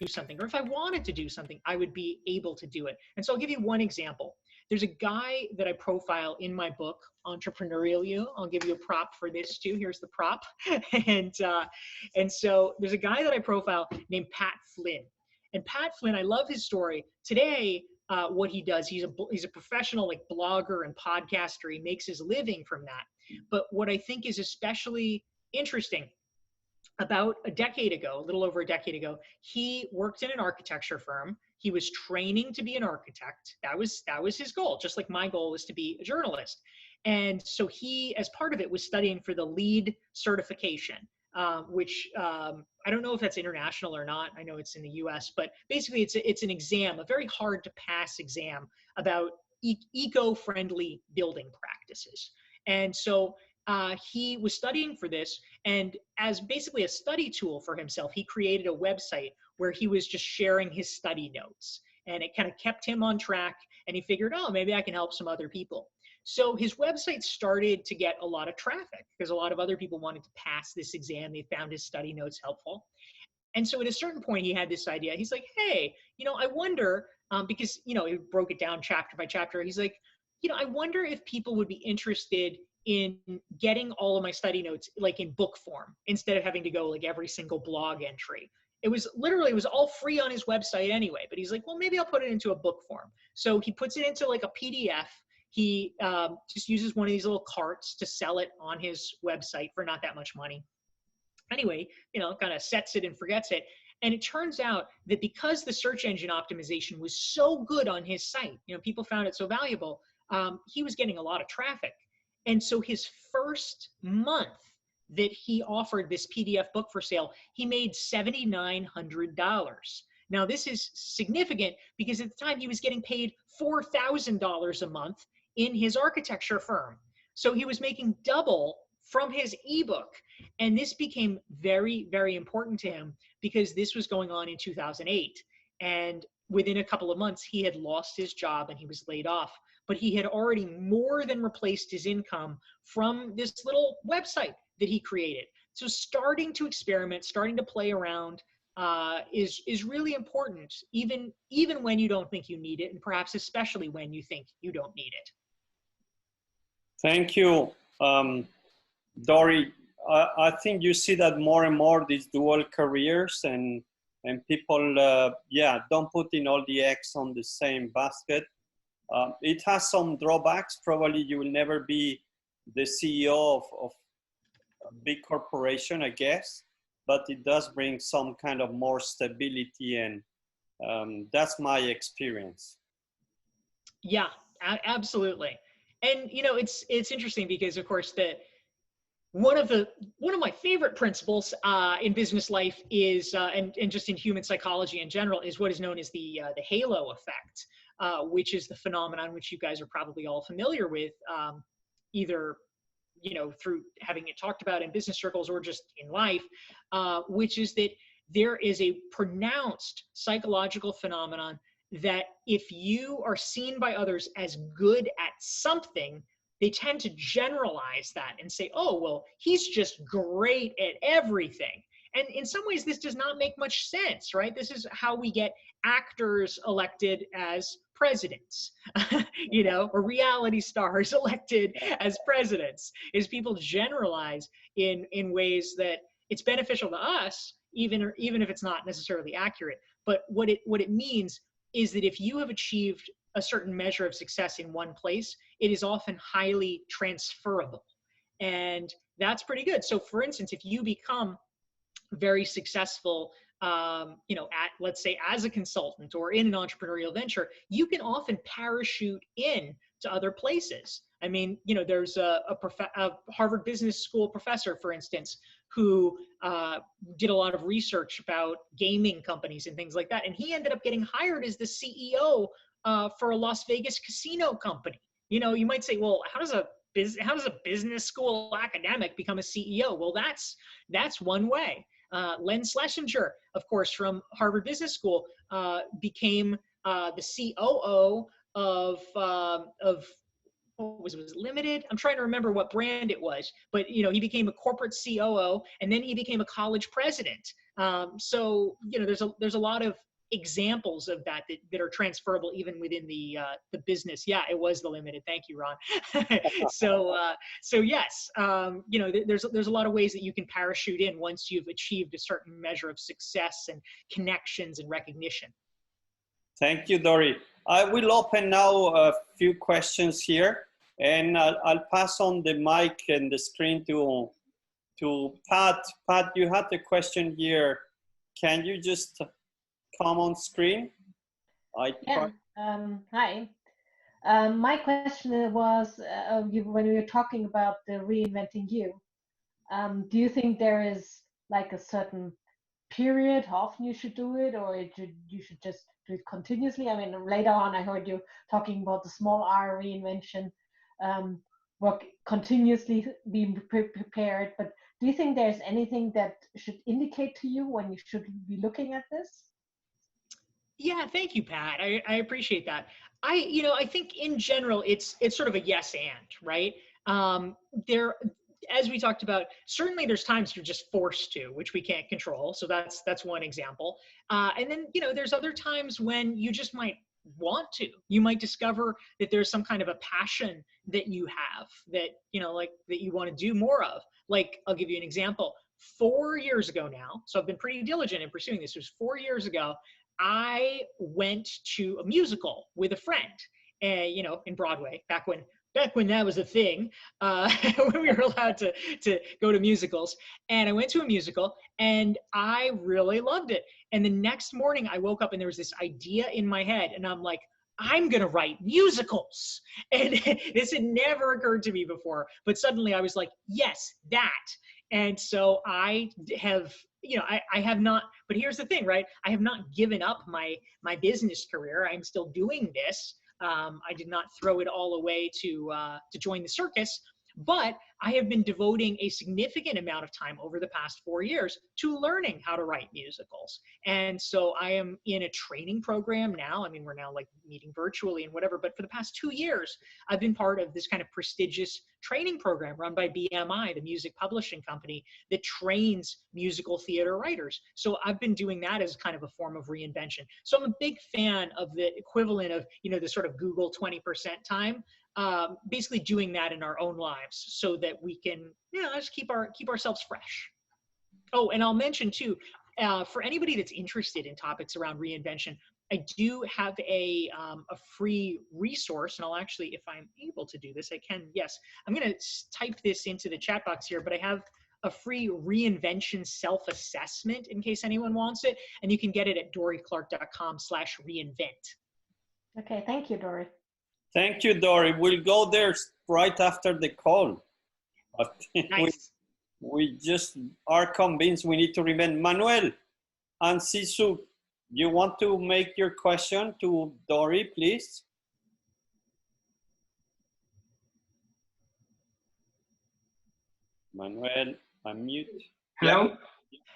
something, or if I wanted to do something, I would be able to do it. And so I'll give you one example. There's a guy that I profile in my book, Entrepreneurial You. I'll give you a prop for this too. Here's the prop. and so there's a guy that I profile named Pat Flynn. And Pat Flynn, I love his story. Today, what he does, he's a professional like blogger and podcaster. He makes his living from that. But what I think is especially interesting, about a decade ago, a little over a decade ago, he worked in an architecture firm. He was training to be an architect. That was his goal, just like my goal was to be a journalist. And so he, as part of it, was studying for the LEED certification, which I don't know if that's international or not. I know it's in the US, but basically it's an exam, a very hard to pass exam about eco-friendly building practices. And so he was studying for this, and as basically a study tool for himself, he created a website where he was just sharing his study notes, and it kind of kept him on track, and he figured, oh, maybe I can help some other people. So his website started to get a lot of traffic because a lot of other people wanted to pass this exam. They found his study notes helpful. And so at a certain point, he had this idea. He's like, hey, I wonder, because, he broke it down chapter by chapter. He's like, I wonder if people would be interested in getting all of my study notes like in book form instead of having to go like every single blog entry. It was all free on his website anyway, but he's like, well, maybe I'll put it into a book form. So he puts it into like a PDF. He just uses one of these little carts to sell it on his website for not that much money. Anyway, kind of sets it and forgets it. And it turns out that because the search engine optimization was so good on his site, people found it so valuable, he was getting a lot of traffic. And so his first month that he offered this PDF book for sale, he made $7,900. Now, this is significant because at the time he was getting paid $4,000 a month in his architecture firm. So he was making double from his ebook. And this became very, very important to him because this was going on in 2008. And within a couple of months, he had lost his job and he was laid off. But he had already more than replaced his income from this little website that he created. So starting to experiment, starting to play around is really important, even when you don't think you need it, and perhaps especially when you think you don't need it. Thank you, Dorie. I think you see that more and more, these dual careers, and people, don't put in all the eggs on the same basket. It has some drawbacks. Probably you will never be the CEO of a big corporation, I guess, but it does bring some kind of more stability, and that's my experience. Yeah, absolutely. And it's interesting because, of course, one of my favorite principles in business life is, and just in human psychology in general, is what is known as the halo effect. Which is the phenomenon which you guys are probably all familiar with, either through having it talked about in business circles or just in life, which is that there is a pronounced psychological phenomenon that if you are seen by others as good at something, they tend to generalize that and say, oh, well, he's just great at everything. And in some ways, this does not make much sense, right? This is how we get actors elected as presidents, or reality stars elected as presidents, is people generalize in ways that it's beneficial to us, even if it's not necessarily accurate. But what it means is that if you have achieved a certain measure of success in one place, it is often highly transferable. And that's pretty good. So for instance, if you become very successful, let's say as a consultant or in an entrepreneurial venture, you can often parachute in to other places. I mean, there's a Harvard Business School professor, for instance, who did a lot of research about gaming companies and things like that. And he ended up getting hired as the CEO for a Las Vegas casino company. You might say, well, how does a business school academic become a CEO? Well, that's one way. Len Schlesinger, of course, from Harvard Business School, became the COO of was it limited? I'm trying to remember what brand it was, but you know, he became a corporate COO, and then he became a college president. So you know, there's a lot of examples of that are transferable even within the business. Yeah, it was the limited. Thank you, Ron. So yes, you know, there's a lot of ways that you can parachute in once you've achieved a certain measure of success and connections and recognition. Thank you, Dorie. I will open now a few questions here, and I'll pass on the mic and the screen to Pat. Pat, you had the question here. Can you just come on screen? Yeah. Hi. My question was, when we were talking about the reinventing you, do you think there is like a certain period how often you should do it, or you should just do it continuously? I mean, later on I heard you talking about the small R reinvention, work continuously, being prepared, but do you think there's anything that should indicate to you when you should be looking at this? Yeah, thank you, Pat. I appreciate that. I think in general, it's sort of a yes and, right? There, as we talked about, certainly there's times you're just forced to, which we can't control. So that's one example. And then, you know, there's other times when you just might want to. You might discover that there's some kind of a passion that you have that, you know, like that you want to do more of. Like, I'll give you an example. 4 years ago now, so I've been pretty diligent in pursuing this. It was 4 years ago. I went to a musical with a friend, you know, in Broadway, back when that was a thing, when we were allowed to go to musicals. And I went to a musical and I really loved it. And the next morning I woke up and there was this idea in my head, and I'm like, I'm going to write musicals. And this had never occurred to me before, but suddenly I was like, yes, that. And so I have, you know, I have not, but here's the thing, right? I have not given up my business career. I'm still doing this. I did not throw it all away to join the circus, but I have been devoting a significant amount of time over the past 4 years to learning how to write musicals. And so I am in a training program now. I mean, we're now like meeting virtually and whatever, but for the past 2 years, I've been part of this kind of prestigious training program run by BMI, the music publishing company that trains musical theater writers. So I've been doing that as kind of a form of reinvention. So I'm a big fan of the equivalent of, you know, the sort of Google 20% time. Basically doing that in our own lives so that we can, you know, just keep ourselves fresh. Oh, and I'll mention too, for anybody that's interested in topics around reinvention, I do have a free resource, and I'll actually, if I'm able to do this, I can, yes. I'm gonna type this into the chat box here, but I have a free reinvention self-assessment in case anyone wants it, and you can get it at dorieclark.com/reinvent. Okay, thank you, Dorie. Thank you, Dorie. We'll go there right after the call. Nice. We just are convinced we need to remain. Manuel and Sisu, you want to make your question to Dorie, please? Manuel, unmute. Hello?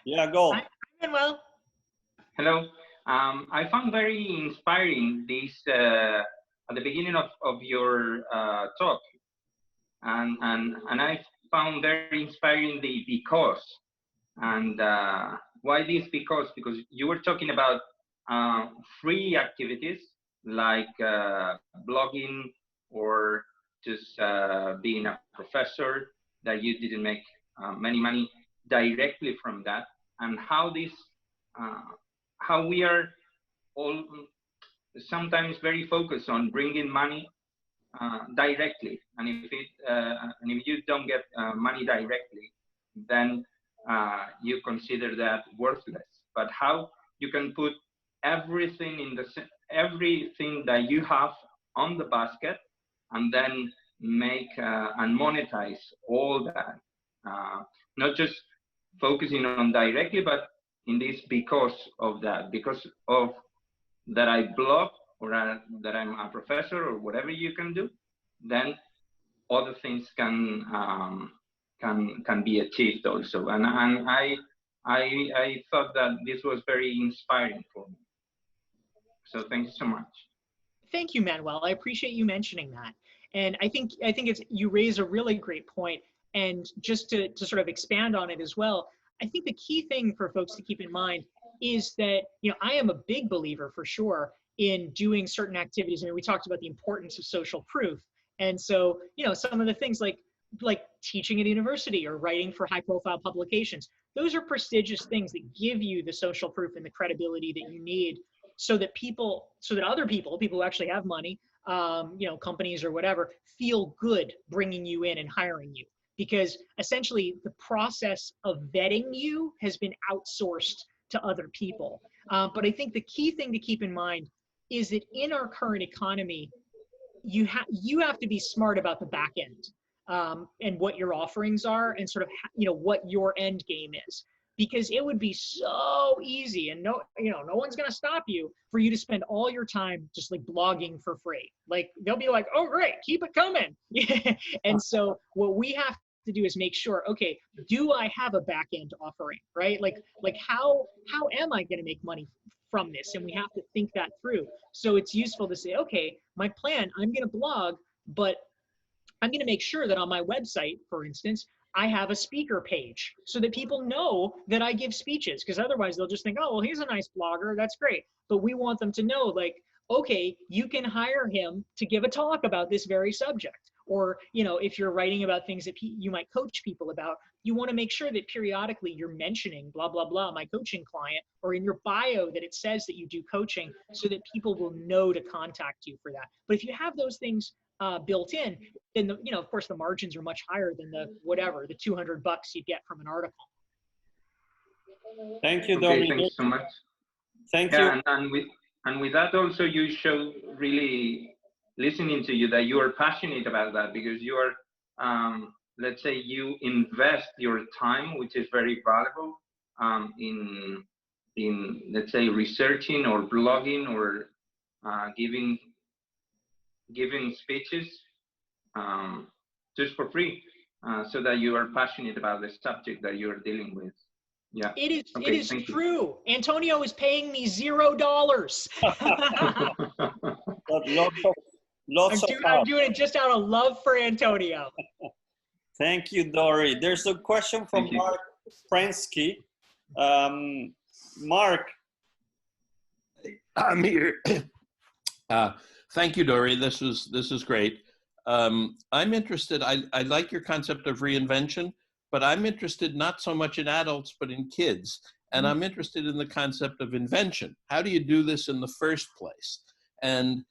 Yeah, go. Hi, Manuel. Hello. I found very inspiring this at the beginning of your talk. And I found very inspiring the because. And why this because? Because you were talking about free activities like blogging or just being a professor, that you didn't make many money directly from that, and how this, how we are all sometimes very focused on bringing money directly, and if you don't get money directly, then you consider that worthless. But how you can put everything in everything that you have on the basket, and then make and monetize all that, not just focusing on directly, but in this because of that, because of that I blog, or that I'm a professor, or whatever you can do, then other things can be achieved also. And I thought that this was very inspiring for me. So thank you so much. Thank you, Manuel. I appreciate you mentioning that. And I think it's, you raise a really great point. And just to sort of expand on it as well, I think the key thing for folks to keep in mind is that, you know, I am a big believer for sure in doing certain activities. I mean, we talked about the importance of social proof. And so, you know, some of the things like teaching at a university or writing for high profile publications, those are prestigious things that give you the social proof and the credibility that you need so that other people who actually have money, you know, companies or whatever, feel good bringing you in and hiring you. Because essentially the process of vetting you has been outsourced to other people. But I think the key thing to keep in mind is that in our current economy, you have to be smart about the back end and what your offerings are and sort of, you know, what your end game is. Because it would be so easy, and no one's gonna stop you, for you to spend all your time just like blogging for free. Like they'll be like, oh great, keep it coming. And so what we have to do is make sure, okay, do I have a back end offering, right? Like how am I gonna make money from this? And we have to think that through. So it's useful to say, okay, my plan, I'm gonna blog, but I'm gonna make sure that on my website, for instance, I have a speaker page so that people know that I give speeches, because otherwise they'll just think, oh, well, he's a nice blogger, that's great. But we want them to know, like, okay, you can hire him to give a talk about this very subject. Or, you know, if you're writing about things that you might coach people about, you want to make sure that periodically you're mentioning blah, blah, blah, my coaching client, or in your bio that it says that you do coaching, so that people will know to contact you for that. But if you have those things built in, then you know, of course, the margins are much higher than the $200 you get from an article. Thank you, Dorie. Okay, thanks so much. Thank you. And with that also, you show, really listening to you, that you are passionate about that, because you are, let's say, you invest your time, which is very valuable, in let's say researching or blogging or giving speeches just for free, so that you are passionate about the subject that you are dealing with. Yeah, it is true. Antonio is paying me $0. I'm doing it just out of love for Antonio. Thank you, Dorie. There's a question from Mark Pransky. Mark. I'm here. Thank you, Dorie. This is great. I'm interested. I like your concept of reinvention, but I'm interested not so much in adults, but in kids. And I'm interested in the concept of invention. How do you do this in the first place? And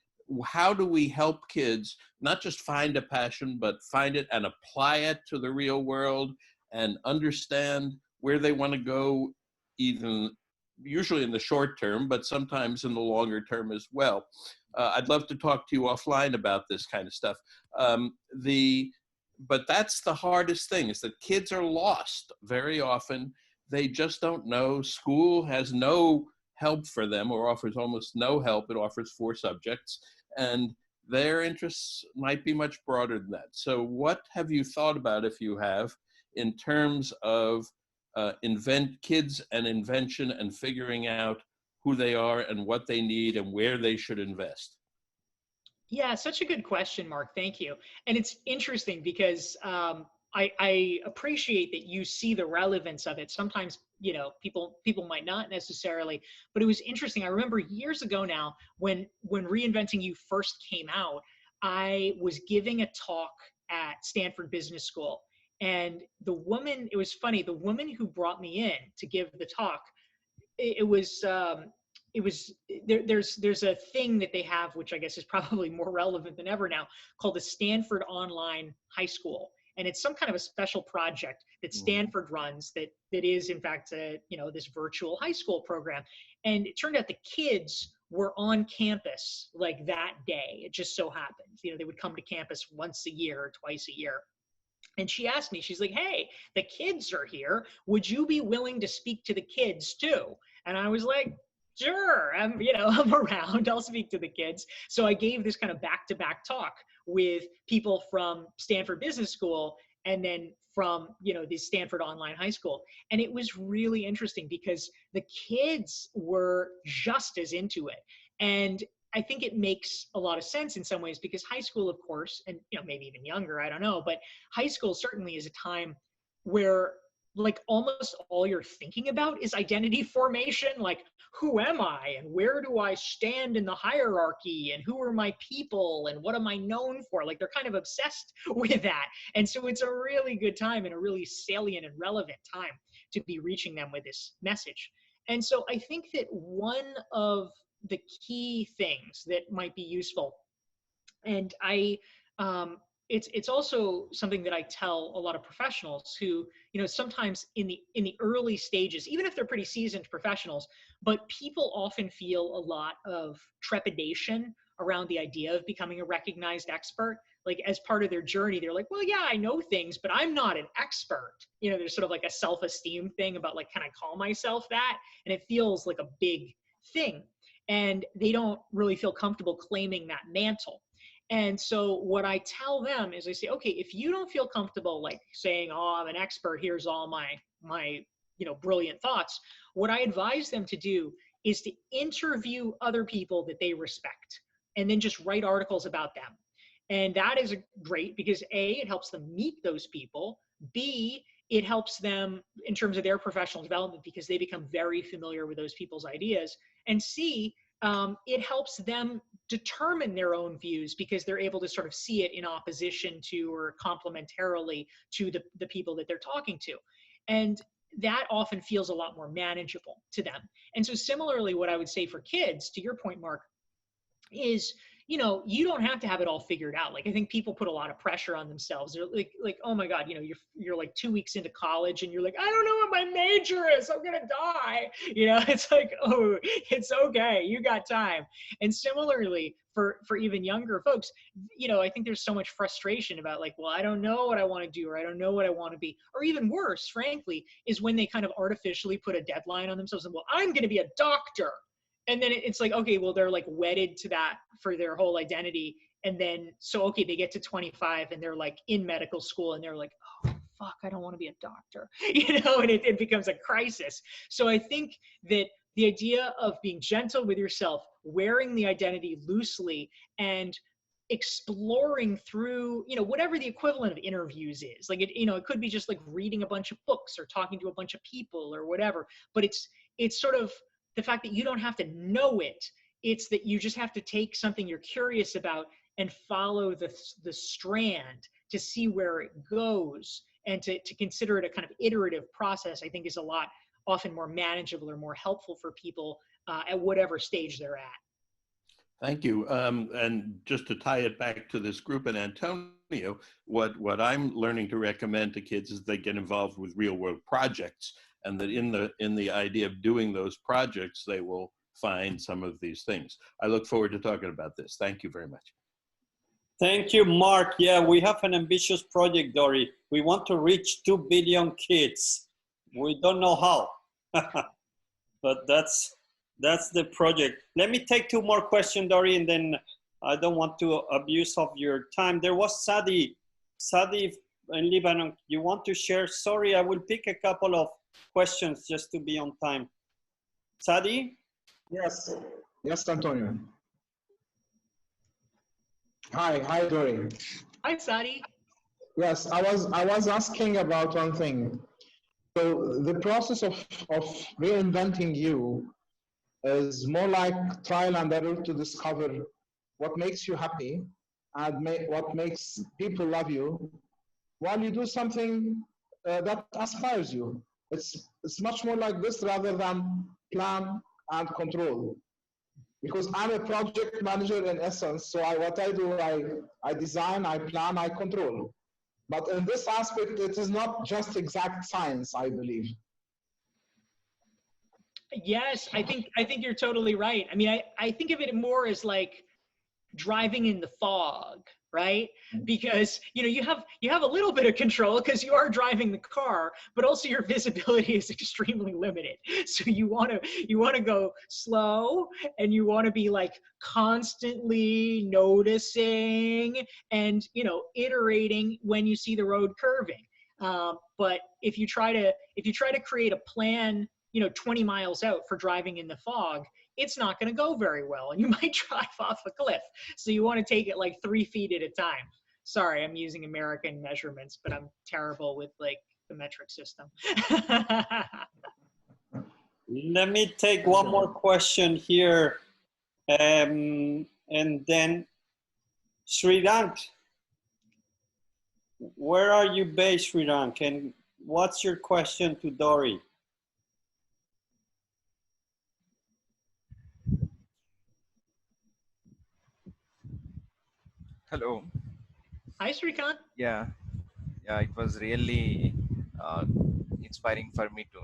how do we help kids not just find a passion, but find it and apply it to the real world and understand where they want to go, even usually in the short term, but sometimes in the longer term as well. I'd love to talk to you offline about this kind of stuff. But that's the hardest thing, is that kids are lost very often. They just don't know. School has no help for them, or offers almost no help. It offers 4 subjects, and their interests might be much broader than that. So what have you thought about, if you have, in terms of kids and invention and figuring out who they are and what they need and where they should invest? Yeah, such a good question, Mark. Thank you. And it's interesting because I appreciate that you see the relevance of it. Sometimes, you know, people might not necessarily, but it was interesting. I remember years ago now, when Reinventing You first came out, I was giving a talk at Stanford Business School. And the woman, it was funny, the woman who brought me in to give the talk, there's a thing that they have, which I guess is probably more relevant than ever now, called the Stanford Online High School. And it's some kind of a special project that Stanford runs that is in fact this virtual high school program. And it turned out the kids were on campus like that day. It just so happened, they would come to campus once a year or twice a year. And she asked me, she's like, hey, the kids are here. Would you be willing to speak to the kids too? And I was like, sure, I'm around, I'll speak to the kids. So I gave this kind of back-to-back talk with people from Stanford Business School and then from, the Stanford Online High School. And it was really interesting because the kids were just as into it. And I think it makes a lot of sense in some ways, because high school, of course, and maybe even younger, I don't know, but high school certainly is a time where like almost all you're thinking about is identity formation. Like, who am I and where do I stand in the hierarchy and who are my people and what am I known for? Like, they're kind of obsessed with that. And so it's a really good time and a really salient and relevant time to be reaching them with this message. And so I think that one of the key things that might be useful, and it's also something that I tell a lot of professionals who, sometimes in the early stages, even if they're pretty seasoned professionals, but people often feel a lot of trepidation around the idea of becoming a recognized expert. Like, as part of their journey, they're like, well, yeah, I know things, but I'm not an expert. There's sort of like a self-esteem thing about like, can I call myself that? And it feels like a big thing. And they don't really feel comfortable claiming that mantle. And so what I tell them is I say, okay, if you don't feel comfortable like saying, oh, I'm an expert, here's all my brilliant thoughts, what I advise them to do is to interview other people that they respect and then just write articles about them. And that is great because A, it helps them meet those people. B, it helps them in terms of their professional development because they become very familiar with those people's ideas. And C, it helps them determine their own views because they're able to sort of see it in opposition to or complementarily to the people that they're talking to. And that often feels a lot more manageable to them. And so similarly, what I would say for kids, to your point, Mark, is, you don't have to have it all figured out. Like, I think people put a lot of pressure on themselves. They're like, oh my God, you're like 2 weeks into college and you're like, I don't know what my major is. I'm going to die. It's like, oh, it's okay. You got time. And similarly for even younger folks, I think there's so much frustration about like, well, I don't know what I want to do, or I don't know what I want to be. Or even worse, frankly, is when they kind of artificially put a deadline on themselves and, well, I'm going to be a doctor. And then it's like, okay, well, they're like wedded to that for their whole identity. And then, so, okay, they get to 25 and they're like in medical school and they're like, oh, fuck, I don't want to be a doctor, and it becomes a crisis. So I think that the idea of being gentle with yourself, wearing the identity loosely, and exploring through, whatever the equivalent of interviews is. Like, it could be just like reading a bunch of books or talking to a bunch of people or whatever. But it's sort of the fact that you don't have to know it. It's that you just have to take something you're curious about and follow the strand to see where it goes, and to consider it a kind of iterative process, I think is a lot often more manageable or more helpful for people at whatever stage they're at. Thank you. And just to tie it back to this group and Antonio, what I'm learning to recommend to kids is they get involved with real world projects, and that in the idea of doing those projects, they will find some of these things. I look forward to talking about this. Thank you very much. Thank you, Mark. Yeah, we have an ambitious project, Dorie. We want to reach 2 billion kids. We don't know how, but that's the project. Let me take 2 more questions, Dorie, and then I don't want to abuse of your time. There was Sadi in Lebanon. You want to share? Sorry, I will pick a couple of questions just to be on time. Sadi? Yes, Antonio. Hi, Dorie. Hi, Sadi. Yes, I was asking about one thing. So the process of reinventing you is more like trial and error to discover what makes you happy and what makes people love you, while you do something that aspires you. It's much more like this rather than plan and control. Because I'm a project manager in essence, so what I do, I design, I plan, I control. But in this aspect, it is not just exact science, I believe. Yes, I think you're totally right. I mean, I think of it more as like driving in the fog, right? Because you have a little bit of control because you are driving the car, but also your visibility is extremely limited. So you want to go slow, and you want to be like constantly noticing and iterating when you see the road curving. But if you try to create a plan 20 miles out for driving in the fog, it's not going to go very well and you might drive off a cliff. So you want to take it like 3 feet at a time. Sorry, I'm using American measurements, but I'm terrible with like the metric system. Let me take one more question here. And then Sridhar, where are you based, Sridhar? And what's your question to Dorie? Hello. Hi, Srikant. Yeah, it was really inspiring for me to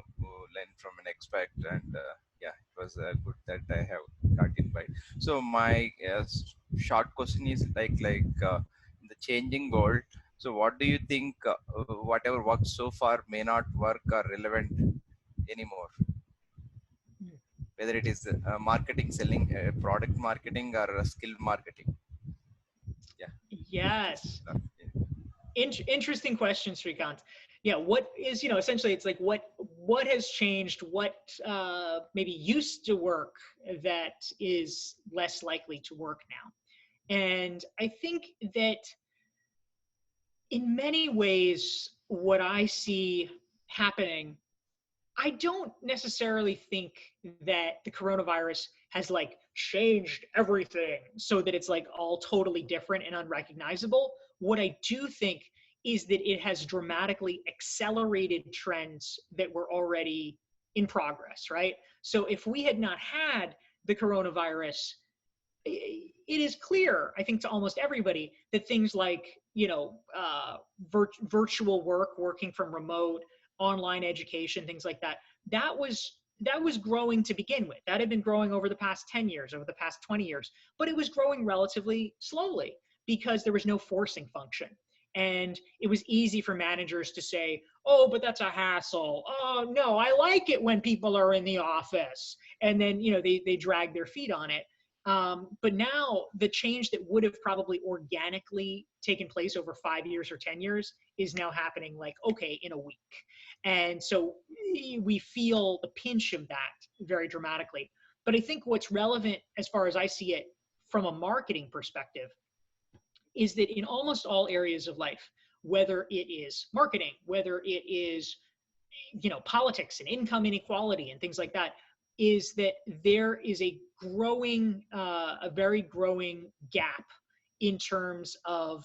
learn from an expert, and yeah, it was good that I have got invited. So my short question is like in the changing world. So what do you think? Whatever worked so far may not work or relevant anymore. Whether it is marketing, selling, product marketing, or skill marketing. Yeah. Yes. Interesting question, Srikant. Yeah, what is, essentially it's like what has changed, what maybe used to work that is less likely to work now. And I think that in many ways, what I see happening, I don't necessarily think that the coronavirus has like changed everything so that it's like all totally different and unrecognizable. What I do think is that it has dramatically accelerated trends that were already in progress, right? So if we had not had the coronavirus, it is clear, I think, to almost everybody that things like, virtual work, working from remote, online education, things like that, that was growing to begin with. That had been growing over the past 10 years, over the past 20 years, but it was growing relatively slowly because there was no forcing function. And it was easy for managers to say, oh, but that's a hassle. Oh, no, I like it when people are in the office. And then, they drag their feet on it. But now the change that would have probably organically taken place over 5 years or 10 years is now happening like, okay, in a week. And so we feel the pinch of that very dramatically. But I think what's relevant as far as I see it from a marketing perspective is that in almost all areas of life, whether it is marketing, whether it is, politics and income inequality and things like that, is that there is a very growing gap in terms of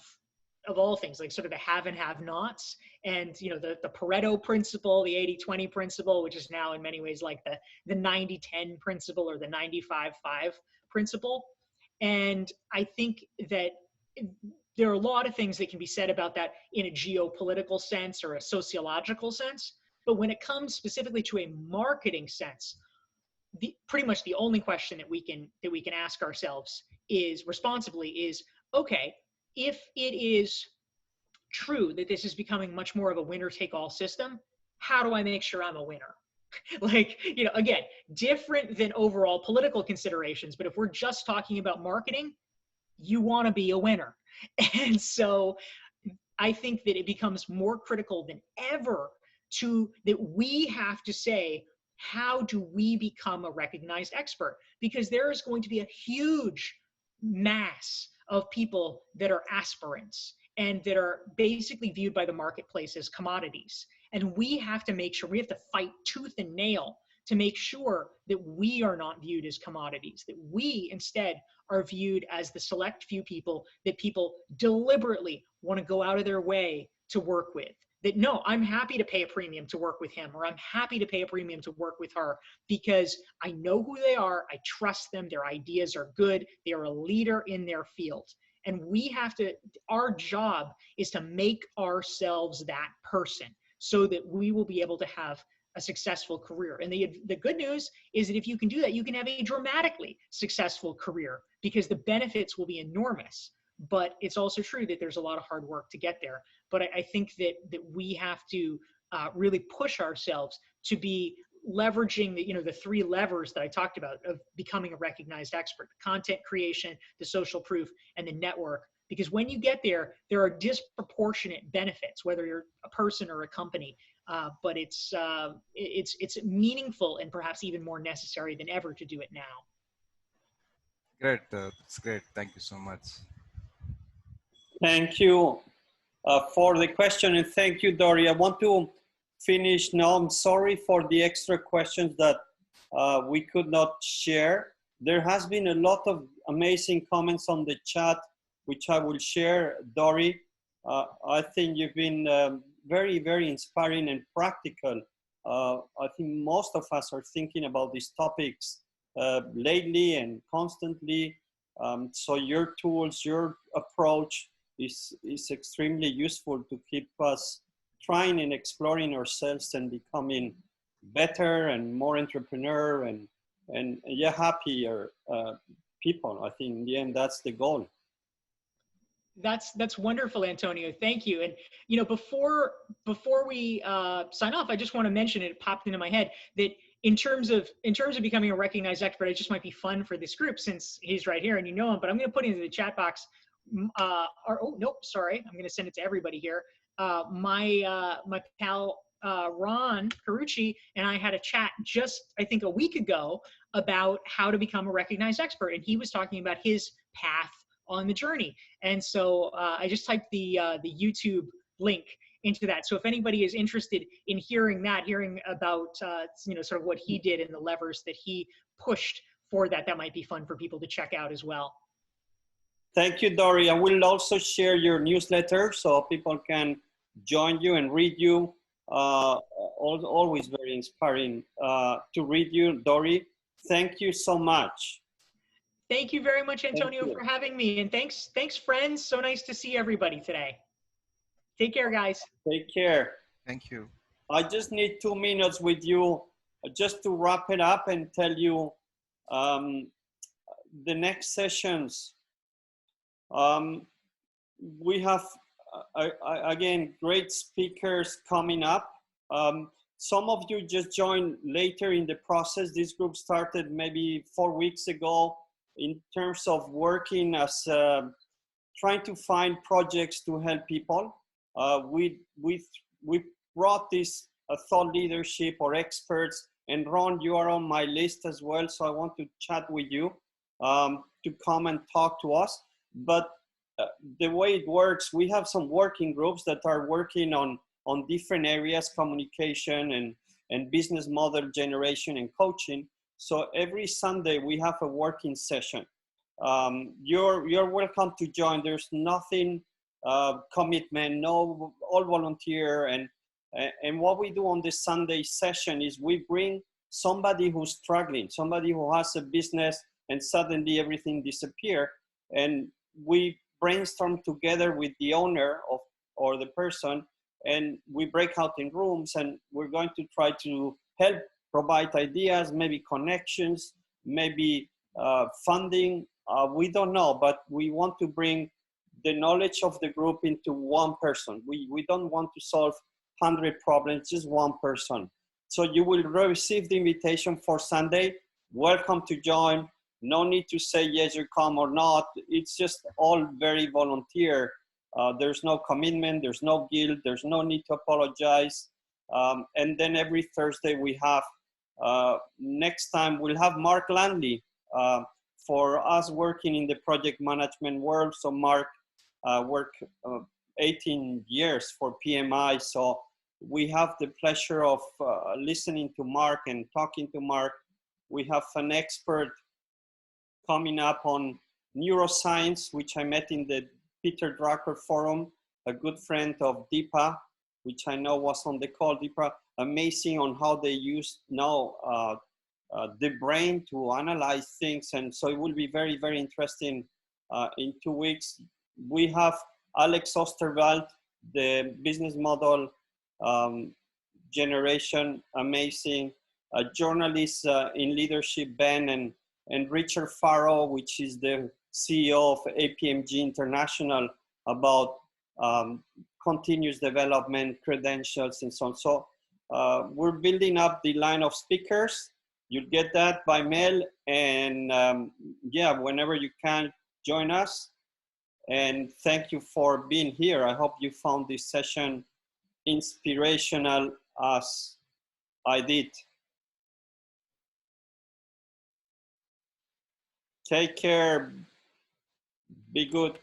all things, like sort of the have and have nots, and the Pareto principle, the 80-20 principle, which is now in many ways like the 90-10 principle or the 95-5 principle. And I think that there are a lot of things that can be said about that in a geopolitical sense or a sociological sense, but when it comes specifically to a marketing sense, pretty much the only question that we can ask ourselves is responsibly is, okay, if it is true that this is becoming much more of a winner take all system, how do I make sure I'm a winner? Like, again, different than overall political considerations, but if we're just talking about marketing, you want to be a winner. And so I think that it becomes more critical than ever that we have to say, how do we become a recognized expert? Because there is going to be a huge mass of people that are aspirants and that are basically viewed by the marketplace as commodities. And we have to make sure, we have to fight tooth and nail to make sure that we are not viewed as commodities, that we instead are viewed as the select few people that people deliberately want to go out of their way to work with. That, no, I'm happy to pay a premium to work with him, or I'm happy to pay a premium to work with her because I know who they are, I trust them, their ideas are good, they are a leader in their field. And our job is to make ourselves that person so that we will be able to have a successful career. And the good news is that if you can do that, you can have a dramatically successful career because the benefits will be enormous. But it's also true that there's a lot of hard work to get there. But I think that we have to really push ourselves to be leveraging the 3 levers that I talked about of becoming a recognized expert: content creation, the social proof, and the network. Because when you get there, there are disproportionate benefits, whether you're a person or a company. But it's meaningful and perhaps even more necessary than ever to do it now. Great. It's great. Thank you so much. Thank you for the question, and thank you, Dorie. I want to finish now. I'm sorry for the extra questions that we could not share. There has been a lot of amazing comments on the chat, which I will share, Dorie. I think you've been very, very inspiring and practical. I think most of us are thinking about these topics lately and constantly. So your tools, your approach is extremely useful to keep us trying and exploring ourselves and becoming better and more entrepreneur and yeah, happier people. I think in the end, that's the goal. That's wonderful, Antonio. Thank you. And you know, before we sign off, I just want to mention, it popped into my head, that in terms of becoming a recognized expert, it just might be fun for this group since he's right here and you know him. But I'm going to put into the chat box. Oh nope, sorry. I'm going to send it to everybody here. My pal Ron Carucci and I had a chat just, I think, a week ago about how to become a recognized expert, and he was talking about his path on the journey. And so I just typed the YouTube link into that. So if anybody is interested in hearing about you know, sort of what he did and the levers that he pushed for that, that might be fun for people to check out as well. Thank you, Dorie. I will also share your newsletter so people can join you and read you. Always very inspiring to read you, Dorie. Thank you so much. Thank you very much, Antonio, for having me. And thanks, friends. So nice to see everybody today. Take care, guys. Take care. Thank you. I just need 2 minutes with you just to wrap it up and tell you the next sessions. We have, again, great speakers coming up. Some of you just joined later in the process. This group started maybe 4 weeks ago in terms of working as trying to find projects to help people. We brought this thought leadership or experts, and Ron, you are on my list as well. So I want to chat with you to come and talk to us. But the way it works, we have some working groups that are working on different areas, communication and business model generation and coaching. So every Sunday we have a working session. You're welcome to join. There's nothing commitment, no, all volunteer. And what we do on this Sunday session is we bring somebody who's struggling, somebody who has a business and suddenly everything disappear, and we brainstorm together with the owner of or the person, and we break out in rooms, and we're going to try to help provide ideas, maybe connections, maybe funding. We don't know, but we want to bring the knowledge of the group into one person. We don't want to solve 100 problems, just one person. So you will receive the invitation for Sunday. Welcome to join. No need to say yes, you come or not. It's just all very volunteer. There's no commitment, there's no guilt, there's no need to apologize. And then every Thursday we have, next time we'll have Mark Landley for us working in the project management world. So Mark worked 18 years for PMI. So we have the pleasure of listening to Mark and talking to Mark. We have an expert coming up on neuroscience, which I met in the Peter Drucker Forum, a good friend of Deepa, which I know was on the call. Deepa, amazing on how they use now the brain to analyze things. And so it will be very, very interesting in 2 weeks. We have Alex Osterwald, the business model generation, amazing. Journalists in leadership, Ben and Richard Farrow, which is the CEO of APMG International, about continuous development, credentials, and so on. So we're building up the line of speakers. You'll get that by mail, and yeah, whenever you can, join us. And thank you for being here. I hope you found this session inspirational as I did. Take care. Be good.